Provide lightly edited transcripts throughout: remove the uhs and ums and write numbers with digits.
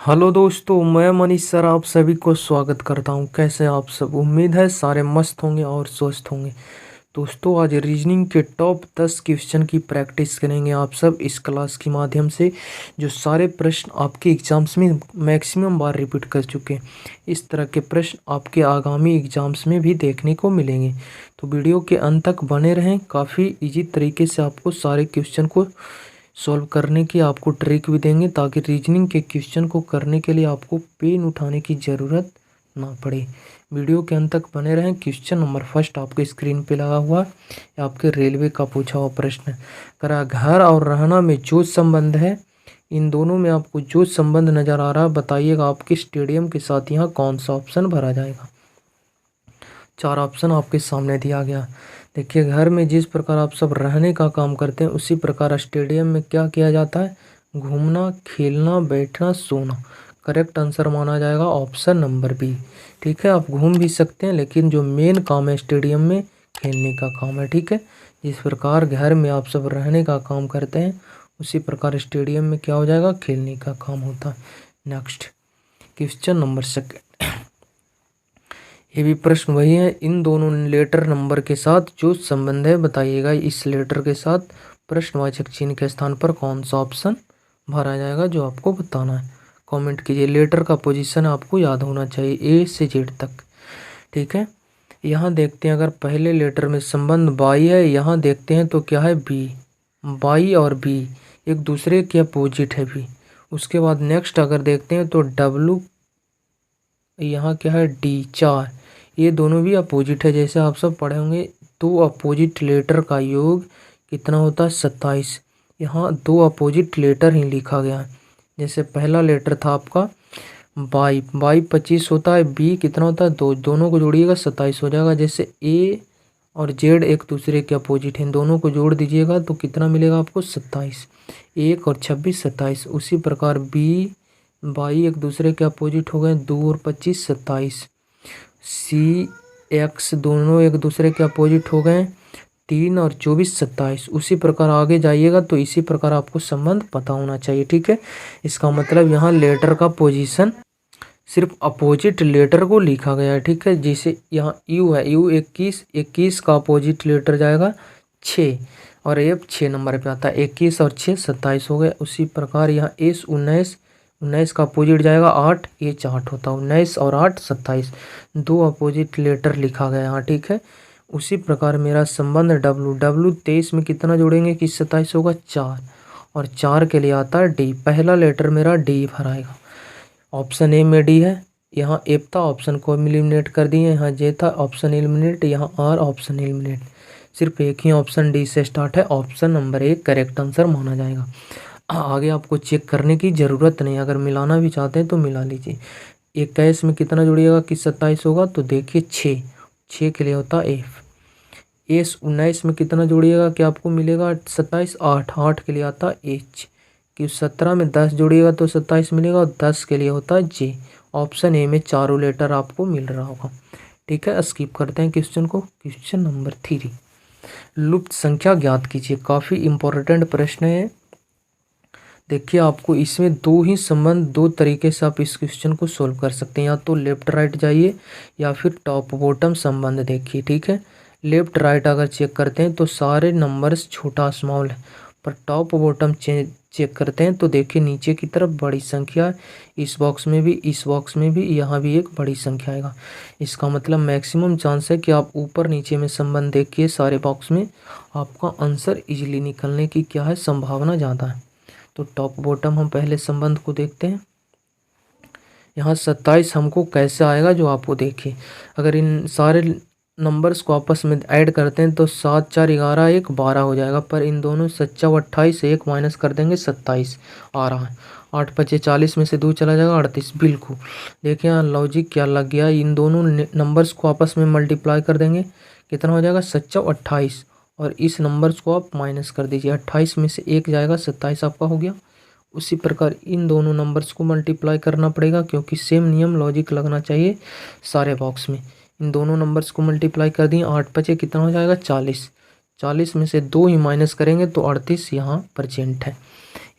Hello दोस्तों, मैं Manish sir आप सभी को स्वागत करता हूं। कैसे आप सब? उम्मीद है सारे मस्त होंगे और स्वस्थ होंगे। दोस्तों, आज रीजनिंग के टॉप 10 क्वेश्चन की प्रैक्टिस करेंगे आप सब इस क्लास के माध्यम से। जो सारे प्रश्न आपके एग्जाम्स में मैक्सिमम बार रिपीट कर चुके हैं। इस तरह के प्रश्न आपके आगामी एग्जाम्स में भी देखने को मिलेंगे। तो वीडियो के अंत तक बने रहें। काफ़ी इजी तरीके से आपको सारे क्वेश्चन को सॉल्व करने की आपको ट्रिक भी देंगे, ताकि रीजनिंग के क्वेश्चन को करने के लिए आपको पेन उठाने की ज़रूरत ना पड़े। वीडियो के अंत तक बने रहें। क्वेश्चन नंबर फर्स्ट आपके स्क्रीन पे लगा हुआ है। आपके रेलवे का पूछा हुआ प्रश्न है। करा घर और रहना में जो संबंध है, इन दोनों में आपको जो संबंध नज़र आ रहा है बताइएगा। आपके स्टेडियम के साथ यहाँ कौन सा ऑप्शन भरा जाएगा? चार ऑप्शन आपके सामने दिया गया। देखिए, घर में जिस प्रकार आप सब रहने का काम करते हैं, उसी प्रकार स्टेडियम में क्या किया जाता है? घूमना, खेलना, बैठना, सोना। करेक्ट आंसर माना जाएगा ऑप्शन नंबर बी। ठीक है, आप घूम भी सकते हैं, लेकिन जो मेन काम है स्टेडियम में खेलने का काम है। ठीक है, जिस प्रकार घर में आप सब रहने का काम करते हैं, उसी प्रकार स्टेडियम में क्या हो जाएगा? खेलने का काम होता है। Next question number second. ये भी प्रश्न वही है। इन दोनों लेटर नंबर के साथ जो संबंध है बताइएगा। इस लेटर के साथ प्रश्नवाचक चिन्ह के स्थान पर कौन सा ऑप्शन भरा जाएगा, जो आपको बताना है। कमेंट कीजिए। लेटर का पोजीशन आपको याद होना चाहिए, ए से जेड तक। ठीक है, यहाँ देखते हैं। अगर पहले लेटर में संबंध बाई है, यहाँ देखते हैं तो क्या है? बी। बाई और बी एक दूसरे के अपोजिट है भी। उसके बाद नेक्स्ट अगर देखते हैं तो डब्लू, यहाँ क्या है? डी। चार, ये दोनों भी अपोजिट है। जैसे आप सब पढ़े होंगे, दो अपोजिट लेटर का योग कितना होता है? 27। यहाँ दो अपोजिट लेटर ही लिखा गया है। जैसे पहला लेटर था आपका बाई, बाई 25 होता है। बी कितना होता है? दो। दोनों को जोड़िएगा 27 हो जाएगा। जैसे ए और जेड एक दूसरे के अपोजिट हैं, दोनों को जोड़ दीजिएगा तो कितना मिलेगा आपको? 27। 1 और 26 27। उसी प्रकार बी बाई एक दूसरे के अपोजिट हो गए, 2 और 25 27। सी एक्स दोनों एक दूसरे के अपोजिट हो गए, 3 और 24 27। उसी प्रकार आगे जाइएगा तो इसी प्रकार आपको संबंध पता होना चाहिए। ठीक है, इसका मतलब यहाँ लेटर का पोजीशन सिर्फ अपोजिट लेटर को लिखा गया है। ठीक है, जैसे यहाँ यू है, यू 21 का अपोजिट लेटर जाएगा 6, और एफ 6 नंबर पे आता है। 21 और 6 27 हो गए। उसी प्रकार यहाँ एस 19 का अपोजिट जाएगा 8, ये 8 होता है। 19 और 8 27, दो अपोजिट लेटर लिखा गया यहाँ। ठीक है, उसी प्रकार मेरा संबंध डब्लू 23 में कितना जोड़ेंगे कि 27 होगा? 4, और 4 के लिए आता है डी। पहला लेटर मेरा डी भराएगा। ऑप्शन ए में डी है। यहाँ एफ था, ऑप्शन को एलिमिनेट कर दिए। यहाँ जे था, ऑप्शन एलिमिनेट। यहाँ आर, ऑप्शन एलिमिनेट। सिर्फ एक ही ऑप्शन डी से स्टार्ट है। ऑप्शन नंबर 1 करेक्ट आंसर माना जाएगा। आगे आपको चेक करने की ज़रूरत नहीं। अगर मिलाना भी चाहते हैं तो मिला लीजिए। 21 में कितना जुड़िएगा कि 27 होगा? तो देखिए 6 के लिए होता है एफ। एस 19 में कितना जोड़िएगा कि आपको मिलेगा 27? 8 के लिए आता है एच। कि 17 में 10 जोड़िएगा तो 27 मिलेगा, और 10 के लिए होता है जे। ऑप्शन ए में चारों लेटर आपको मिल रहा होगा। ठीक है, स्किप करते हैं क्वेश्चन को। क्वेश्चन नंबर 3, लुप्त संख्या ज्ञात कीजिए। काफ़ी इंपॉर्टेंट प्रश्न है। देखिए, आपको इसमें दो ही संबंध, दो तरीके से आप इस क्वेश्चन को सोल्व कर सकते हैं। या तो लेफ्ट राइट जाइए, या फिर टॉप बॉटम संबंध देखिए। ठीक है, लेफ्ट राइट अगर चेक करते हैं तो सारे नंबर्स छोटा स्मॉल है, पर टॉप बॉटम चेक करते हैं तो देखिए नीचे की तरफ बड़ी संख्या है। इस बॉक्स में भी, इस बॉक्स में भी, यहाँ भी एक बड़ी संख्या आएगा। इसका मतलब मैक्सिमम चांस है कि आप ऊपर नीचे में संबंध देखिए सारे बॉक्स में, आपका आंसर इजीली निकलने की क्या है? संभावना ज़्यादा है। तो टॉप बॉटम हम पहले संबंध को देखते हैं। यहाँ 27 हमको कैसे आएगा, जो आपको देखिए। अगर इन सारे नंबर्स को आपस में ऐड करते हैं तो 7 4 11 1 12 हो जाएगा, पर इन दोनों 7 28 से 1 माइनस कर देंगे 27 आ रहा है। 8 5 40 में से 2 चला जाएगा 38। बिल्कुल, देखिए यहाँ लॉजिक क्या लग गया। इन दोनों नंबर्स को आपस में मल्टीप्लाई कर देंगे, कितना हो जाएगा? 7 28, और इस नंबर्स को आप माइनस कर दीजिए। 28 में से 1 जाएगा, 27 आपका हो गया। उसी प्रकार इन दोनों नंबर्स को मल्टीप्लाई करना पड़ेगा, क्योंकि सेम नियम लॉजिक लगना चाहिए सारे बॉक्स में। इन दोनों नंबर्स को मल्टीप्लाई कर दिए। 8 5 कितना हो जाएगा? 40। 40 में से 2 ही माइनस करेंगे तो 38 यहाँ प्रेजेंट है।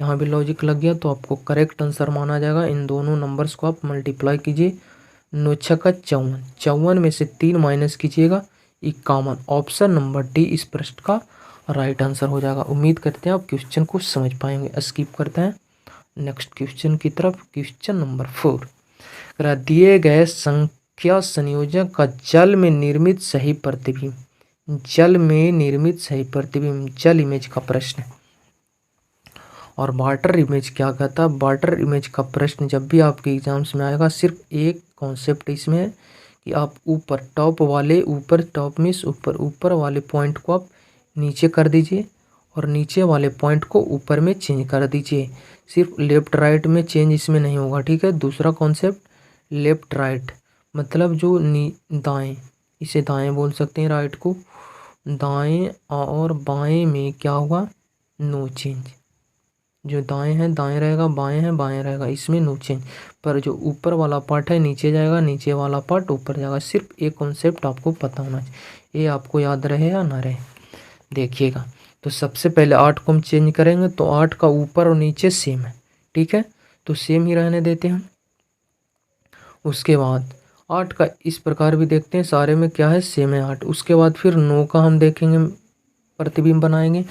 यहाँ भी लॉजिक लग गया तो आपको करेक्ट आंसर माना जाएगा। इन दोनों नंबर्स को आप मल्टीप्लाई कीजिए, 9 छक्का 54, 54 में से 3 माइनस कीजिएगा 51। ऑप्शन नंबर डी इस प्रश्न का राइट आंसर हो जाएगा। उम्मीद करते हैं आप क्वेश्चन को समझ पाएंगे। स्किप करते हैं नेक्स्ट क्वेश्चन की तरफ। क्वेश्चन नंबर 4, दिए गए संख्या संयोजन का जल में निर्मित सही प्रतिबिंब, जल में निर्मित सही प्रतिबिंब, जल इमेज का प्रश्न है। और वाटर इमेज क्या कहता है? वाटर इमेज का प्रश्न जब भी आपके एग्जाम्स में आएगा, सिर्फ एक कॉन्सेप्ट इसमें है कि आप ऊपर टॉप वाले, ऊपर वाले पॉइंट को आप नीचे कर दीजिए और नीचे वाले पॉइंट को ऊपर में चेंज कर दीजिए। सिर्फ लेफ्ट राइट में चेंज इसमें नहीं होगा, ठीक है। दूसरा कॉन्सेप्ट लेफ्ट राइट, मतलब जो दाएं, इसे दाएं बोल सकते हैं, राइट को दाएं, और बाएं में क्या होगा? No change. जो दाएं है दाएं रहेगा, बाएं है बाएं रहेगा, इसमें नो चेंज। पर जो ऊपर वाला पार्ट है नीचे जाएगा, नीचे वाला पार्ट ऊपर जाएगा। सिर्फ एक कॉन्सेप्ट आपको पता होना चाहिए, ये आपको याद रहे या ना रहे, देखिएगा। तो सबसे पहले 8 को हम चेंज करेंगे, तो 8 का ऊपर और नीचे सेम है, ठीक है, तो सेम ही रहने देते हैं। उसके बाद 8 का इस प्रकार भी देखते हैं, सारे में क्या है? सेम है 8। उसके बाद फिर 9 का हम देखेंगे, प्रतिबिंब बनाएंगे।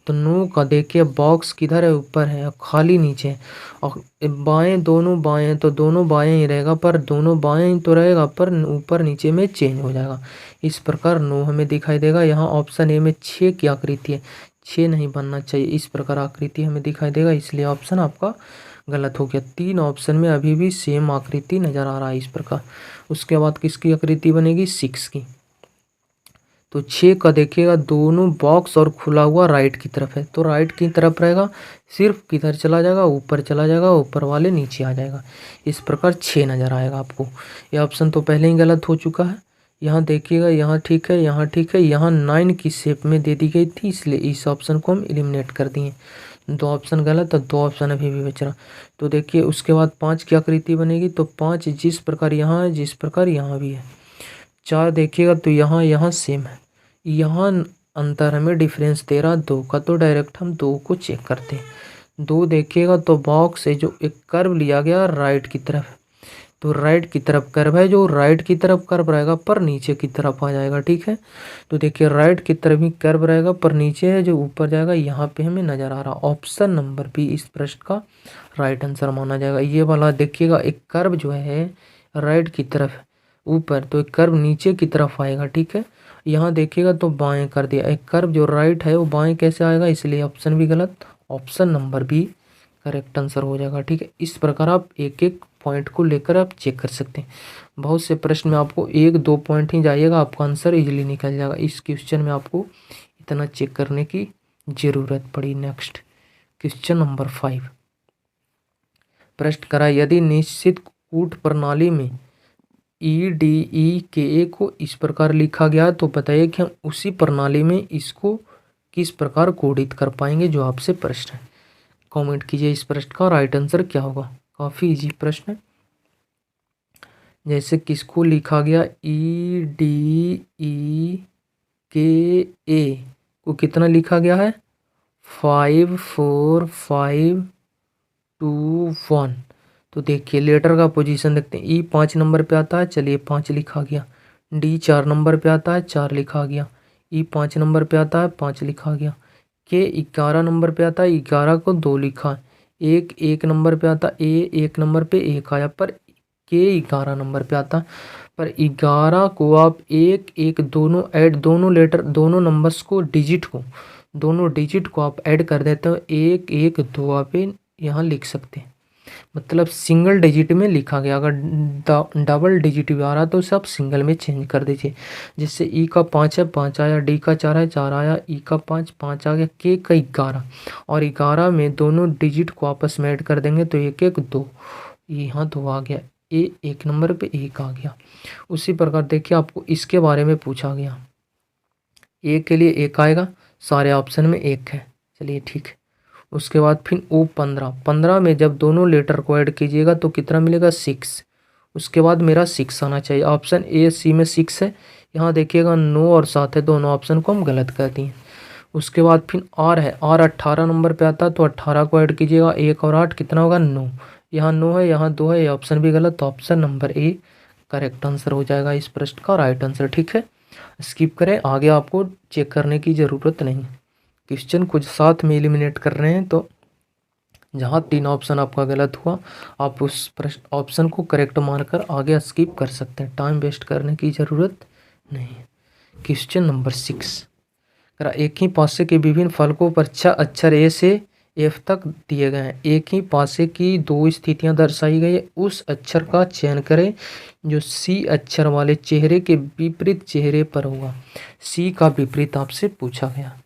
तो 9 का देखिए बॉक्स किधर है? ऊपर है, खाली नीचे है। और बाएं, दोनों बाएं हैं तो दोनों बाएं ही रहेगा, पर दोनों बाएं ही तो रहेगा, पर ऊपर नीचे में चेंज हो जाएगा। इस प्रकार 9 हमें दिखाई देगा। यहाँ ऑप्शन ए में 6 की आकृति है, 6 नहीं बनना चाहिए, इस प्रकार आकृति हमें दिखाई देगा, इसलिए ऑप्शन आपका गलत हो गया। 3 ऑप्शन में अभी भी सेम आकृति नज़र आ रहा है इस प्रकार। उसके बाद किसकी आकृति बनेगी? 6 की। तो 6 का देखिएगा दोनों बॉक्स और खुला हुआ राइट की तरफ है, तो राइट की तरफ रहेगा, सिर्फ किधर चला जाएगा? ऊपर चला जाएगा, ऊपर वाले नीचे आ जाएगा। इस प्रकार 6 नज़र आएगा आपको। ये ऑप्शन तो पहले ही गलत हो चुका है। यहाँ देखिएगा, यहाँ ठीक है, यहाँ ठीक है, यहाँ 9 की शेप में दे दी गई थी, इसलिए इस ऑप्शन को हम एलिमिनेट कर दिए। 2 ऑप्शन गलत और 2 ऑप्शन अभी भी बच रहा। तो देखिए उसके बाद 5 की आकृति बनेगी, तो 5 जिस प्रकार यहाँ है, जिस प्रकार यहाँ भी है। 4 देखिएगा तो यहाँ सेम है, यहाँ अंतर हमें डिफरेंस दे रहा 2 का, तो डायरेक्ट हम 2 को चेक करते हैं। 2 देखिएगा तो बॉक्स से जो एक कर्व लिया गया राइट की तरफ, तो राइट की तरफ कर्व है, जो राइट की तरफ कर्व रहेगा पर नीचे की तरफ आ जाएगा, ठीक है। तो देखिए राइट की तरफ ही कर्व रहेगा पर नीचे है, जो ऊपर जाएगा, यहाँ पे हमें नज़र आ रहा। ऑप्शन नंबर बी इस प्रश्न का राइट आंसर माना जाएगा। ये वाला देखिएगा एक कर्व जो है राइट की तरफ ऊपर, तो एक कर्व नीचे की तरफ आएगा, ठीक है। यहाँ देखिएगा तो बाएं कर दिया, एक कर्व जो राइट है वो बाएं कैसे आएगा? इसलिए ऑप्शन भी गलत, option number B correct answer हो जाएगा, ठीक है। इस प्रकार आप एक एक पॉइंट को लेकर आप चेक कर सकते हैं। बहुत से प्रश्न में आपको 1-2 पॉइंट ही जाइएगा, आपका आंसर इजीली निकल जाएगा। इस क्वेश्चन में आपको इतना चेक करने की ज़रूरत पड़ी। नेक्स्ट क्वेश्चन नंबर 5, प्रश्न करा यदि निश्चित कूट प्रणाली में EDE को इस प्रकार लिखा गया, तो बताइए कि हम उसी प्रणाली में इसको किस प्रकार कोडित कर पाएंगे, जो आपसे प्रश्न है। कमेंट कीजिए इस प्रश्न का राइट आंसर क्या होगा। काफ़ी इजी प्रश्न है। जैसे किसको लिखा गया, EDE को कितना लिखा गया है? 5 4 5 2 1। तो देखिए लेटर का पोजीशन देखते हैं। ई 5 नंबर पे आता है, चलिए 5 लिखा गया। डी 4 नंबर पे आता है, 4 लिखा गया। ई 5 नंबर पे आता है, 5 लिखा गया। के 11 नंबर पे आता है, 11 को 2 लिखा। एक 1 नंबर पे आता, ए 1 नंबर पे 1 आया, पर के 11 नंबर पे आता। पर 11 को आप 1 1 दोनों ऐड, दोनों लेटर, दोनों नंबर्स को, दोनों डिजिट को आप ऐड कर देते हो, 1 1 2 आप यहाँ लिख सकते हैं। मतलब सिंगल डिजिट में लिखा गया। अगर डबल डिजिट भी आ रहा तो सब सिंगल में चेंज कर दीजिए। जैसे ई का 5 है, 5 आया, डी का 4 है, 4 आया, ई का 5 5 आ गया, के का 11, और 11 में दोनों डिजिट को आपस में ऐड कर देंगे तो 1 1 2, यहाँ 2 आ गया। ए 1 नंबर पे 1 आ गया। उसी प्रकार देखिए आपको इसके बारे में पूछा गया, ए के लिए 1 आएगा, सारे ऑप्शन में 1 है, चलिए ठीक है। उसके बाद फिर ओ 15 में जब दोनों लेटर को ऐड कीजिएगा तो कितना मिलेगा? 6। उसके बाद मेरा 6 आना चाहिए। ऑप्शन ए सी में 6 है, यहाँ देखिएगा 9 और 7 है, दोनों ऑप्शन को हम गलत कर दिए। उसके बाद फिर आर है, आर 18 नंबर पे आता है, तो 18 को ऐड कीजिएगा, 1 और 8 कितना होगा 9। यहाँ 9 है, यहाँ 2 है, ये ऑप्शन भी गलत, तो option number A correct answer हो जाएगा इस प्रश्न का राइट आंसर। ठीक है, स्किप करें, आगे आपको चेक करने की ज़रूरत नहीं। क्वेश्चन कुछ साथ में एलिमिनेट कर रहे हैं, तो जहाँ 3 ऑप्शन आपका गलत हुआ आप उस प्रश्न ऑप्शन को करेक्ट मानकर आगे स्किप कर सकते हैं, टाइम वेस्ट करने की ज़रूरत नहीं। क्वेश्चन नंबर 6, एक ही पासे के विभिन्न फलकों पर 6 अक्षर ए से एफ तक दिए गए हैं। एक ही पासे की 2 स्थितियां दर्शाई गई है, उस अक्षर का चयन करें जो सी अक्षर वाले चेहरे के विपरीत चेहरे पर होगा। सी का विपरीत आपसे पूछा गया।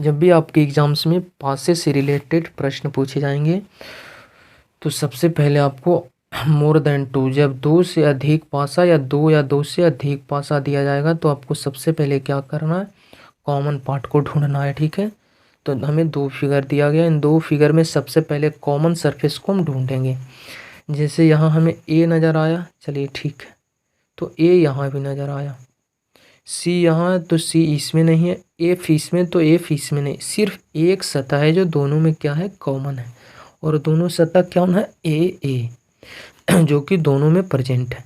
जब भी आपके एग्जाम्स में पासे से रिलेटेड प्रश्न पूछे जाएंगे तो सबसे पहले आपको मोर देन 2, जब 2 से अधिक पासा या 2 से अधिक पासा दिया जाएगा तो आपको सबसे पहले क्या करना है, कॉमन पार्ट को ढूंढना है। ठीक है, तो हमें 2 फिगर दिया गया, इन 2 फिगर में सबसे पहले कॉमन सरफेस को हम ढूंढेंगे। जैसे यहाँ हमें ए नज़र आया, चलिए ठीक है, तो ए यहाँ भी नज़र आया, सी यहाँ है तो सी इसमें नहीं है, एफ इसमें तो एफ इसमें नहीं, सिर्फ एक सतह है जो दोनों में क्या है कॉमन है, और दोनों सतह क्या है ए जो कि दोनों में प्रेजेंट है।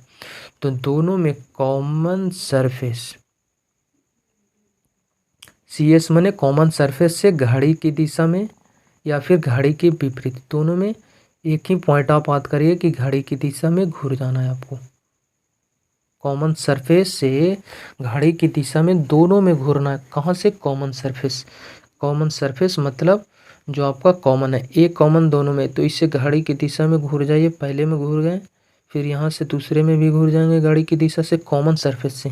तो दोनों में कॉमन सरफेस, सी एस माने कॉमन सरफेस से घड़ी की दिशा में या फिर घड़ी के विपरीत, दोनों में एक ही पॉइंट आप बात करिए कि घड़ी की दिशा में घूर जाना है आपको। कॉमन सरफेस से घड़ी की दिशा में दोनों में घूरना है। कहाँ से, कॉमन सरफेस, कॉमन सरफेस मतलब जो आपका कॉमन है, एक कॉमन दोनों में, तो इससे घड़ी की दिशा में घूर जाइए, पहले में घूर गए, फिर यहाँ से दूसरे में भी घूर जाएंगे घड़ी की दिशा से, कॉमन सरफेस से।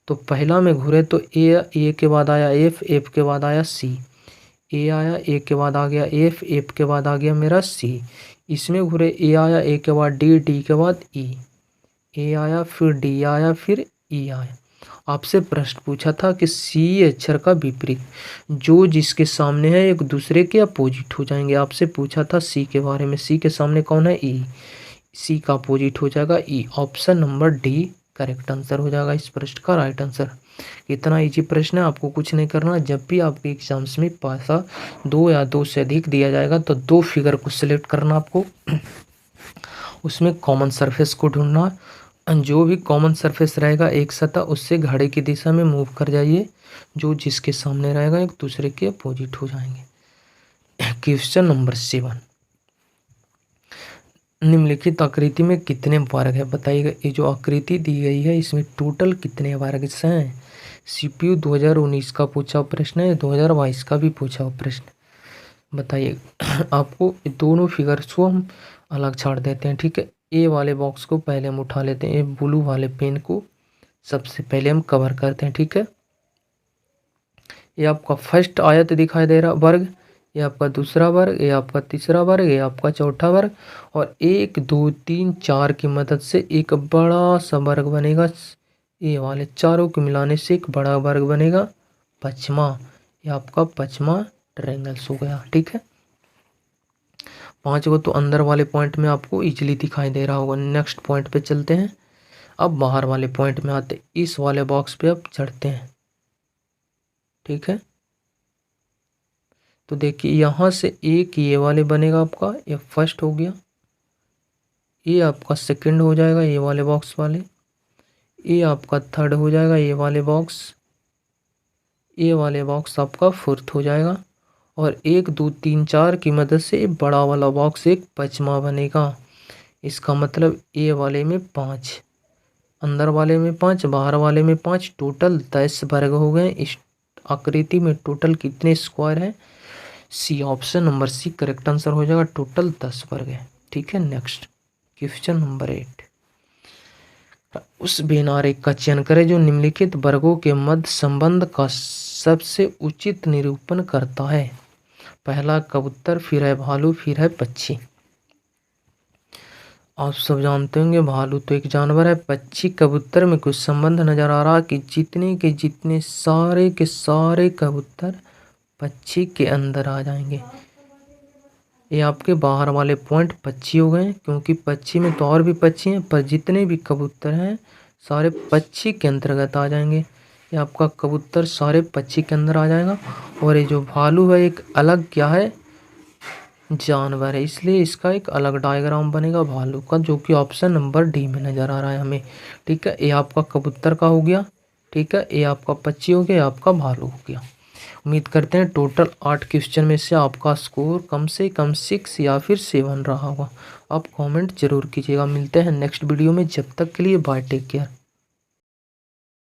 तो पहला में घूरे तो ए के बाद आया एफ के बाद आया सी, ए आया, ए के बाद आ गया एफ के बाद आ गया मेरा सी। इसमें घूरे ए आया, ए के बाद डी के बाद ई, ए आया फिर डी आया फिर ई आया। आपसे प्रश्न पूछा था कि सी अक्षर का विपरीत जो जिसके सामने है एक दूसरे के अपोजिट हो जाएंगे। आपसे पूछा था सी के बारे में, सी के सामने कौन है ई, सी का अपोजिट हो जाएगा E, option number D correct answer हो जाएगा इस प्रश्न का राइट आंसर। इतना इजी प्रश्न है, आपको कुछ नहीं करना। जब भी आपके एग्जाम्स में पासा 2 या 2 से अधिक दिया जाएगा तो 2 फिगर को सिलेक्ट करना आपको, उसमें कॉमन सरफेस को ढूंढना, जो भी कॉमन सरफेस रहेगा एक सतह, उससे घड़ी की दिशा में मूव कर जाइए, जो जिसके सामने रहेगा एक दूसरे के अपोजिट हो जाएंगे। क्वेश्चन नंबर 7, निम्नलिखित आकृति में कितने वर्ग है बताइएगा। ये जो आकृति दी गई है इसमें टोटल कितने वर्ग हैं। सीपीयू 2019 का पूछा प्रश्न है, 2022 का भी पूछा प्रश्न, बताइए। आपको दोनों फिगर्स को हम अलग छाड़ देते हैं। ठीक है, ए वाले बॉक्स को पहले हम उठा लेते हैं, ए ब्लू वाले पेन को सबसे पहले हम कवर करते हैं। ठीक है, ये आपका फर्स्ट आयत दिखाई दे रहा वर्ग, ये आपका दूसरा वर्ग, ये आपका तीसरा वर्ग, ये आपका चौथा वर्ग, और 1 2 3 4 की मदद से एक बड़ा सा वर्ग बनेगा। ये वाले चारों को मिलाने से एक बड़ा वर्ग बनेगा पचमा, ये आपका पचमा ट्रायंगल्स हो गया। ठीक है, 5 को तो अंदर वाले पॉइंट में आपको इजीली दिखाई दे रहा होगा। नेक्स्ट पॉइंट पे चलते हैं, अब बाहर वाले पॉइंट में आते, इस वाले बॉक्स पे अब चढ़ते हैं। ठीक है, तो देखिए यहाँ से एक ये वाले बनेगा आपका, ये फर्स्ट हो गया, ये आपका सेकंड हो जाएगा ये वाले बॉक्स वाले, ये आपका थर्ड हो जाएगा ये वाले बॉक्स, ये वाले बॉक्स आपका फोर्थ हो जाएगा, और 1 2 3 4 की मदद से बड़ा वाला बॉक्स एक पचमा बनेगा। इसका मतलब ए वाले में 5, अंदर वाले में 5, बाहर वाले में 5, टोटल 10 वर्ग हो गए। इस आकृति में टोटल कितने स्क्वायर हैं, C, option number C correct answer हो जाएगा, टोटल 10 वर्ग है। ठीक है, नेक्स्ट क्वेश्चन नंबर 8, उस बेनारेख का चयन करें जो निम्नलिखित वर्गों के मध्य संबंध का सबसे उचित निरूपण करता है। पहला कबूतर, फिर है भालू, फिर है पक्षी। आप सब जानते होंगे भालू तो एक जानवर है, पक्षी कबूतर में कुछ संबंध नजर आ रहा कि जितने के जितने सारे के सारे कबूतर पक्षी के अंदर आ जाएंगे। ये आपके बाहर वाले पॉइंट पक्षी हो गए, क्योंकि पक्षी में तो और भी पक्षी हैं, पर जितने भी कबूतर हैं सारे पक्षी के अंतर्गत आ जाएंगे। ये आपका कबूतर सारे पक्षी के अंदर आ जाएगा। और ये जो भालू है एक अलग क्या है, जानवर है, इसलिए इसका एक अलग डायग्राम बनेगा भालू का, जो कि ऑप्शन नंबर डी में नज़र आ रहा है हमें। ठीक है, ये आपका कबूतर का हो गया। ठीक है, ये आपका पक्षी हो गया, ये आपका भालू हो गया। उम्मीद करते हैं टोटल 8 क्वेश्चन में से आपका स्कोर कम से कम 6 या फिर 7 रहा होगा। आप कमेंट जरूर कीजिएगा। मिलते हैं नेक्स्ट वीडियो में, जब तक के लिए बाय, टेक केयर।